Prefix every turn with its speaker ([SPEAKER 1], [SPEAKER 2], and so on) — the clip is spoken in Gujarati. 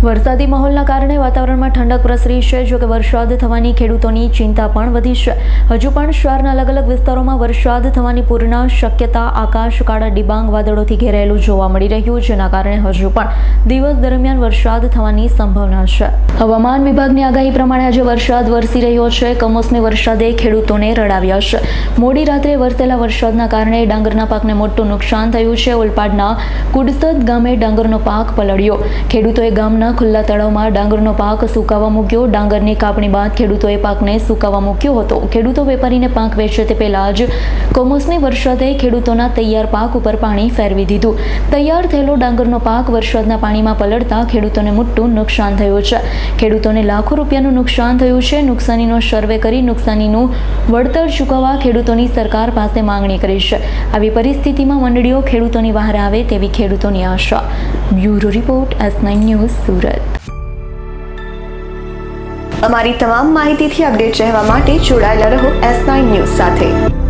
[SPEAKER 1] વરસાદી માહોલના કારણે વાતાવરણમાં ઠંડક પ્રસરી છે, જો કે વરસાદ થવાની ખેડૂતોની ચિંતા પણ વધી છે. હજુ પણ શહેરના અલગ અલગ વિસ્તારોમાં વરસાદ થવાની પૂર્ણ શક્યતા. આકાશ કાળા ડિબાંગ વાદળોથી ઘેરાયેલું જોવા મળી રહ્યું, જેના કારણે હજુ પણ દિવસ દરમિયાન વરસાદ થવાની સંભાવના છે. હવામાન વિભાગની આગાહી પ્રમાણે આજે વરસાદ વરસી રહ્યો છે. કમોસમી વરસાદે ખેડૂતોને રડાવ્યા છે. મોડી રાત્રે વરસેલા વરસાદના કારણે ડાંગરના પાકને મોટું નુકસાન થયું છે. ઓલપાડના કુડસદ ગામે ડાંગરનો પાક પલળ્યો. ખેડૂતોએ ગામના ખુલ્લા તળાવમાં ડાંગરનો પાક સુકાવા મૂક્યો. ડાંગરની કાપણી બાદ ખેડૂતોએ પાકને સુકાવા મૂક્યો હતો. ખેડૂતો વેપારીને પાક વેચે તે પહેલા જ કમોસમી વરસાદે ખેડૂતોના તૈયાર પાક ઉપર પાણી ફેરવી દીધું. તૈયાર થયેલો ડાંગરનો પાક વરસાદના પાણીમાં પલળતા ખેડૂતોને મોટું નુકસાન થયું છે. ખેડૂતોને લાખો રૂપિયાનું નુકસાન થયું છે. નુકસાનીનો સર્વે કરી ન્નુકસાનીનું વળતર ચૂકવવા ખેડૂતોની સરકાર પાસે માંગણી કરી છે. આવી પરિસ્થિતિમાં મંડળીઓ ખેડૂતોની બહાર આવે તેવી ખેડૂતોની આશા. Bureau report S9 news Surat.
[SPEAKER 2] અમારી તમામ માહિતીથી અપડેટ રહેવા માટે જોડાયેલા રહો S9 ન્યૂઝ સાથે.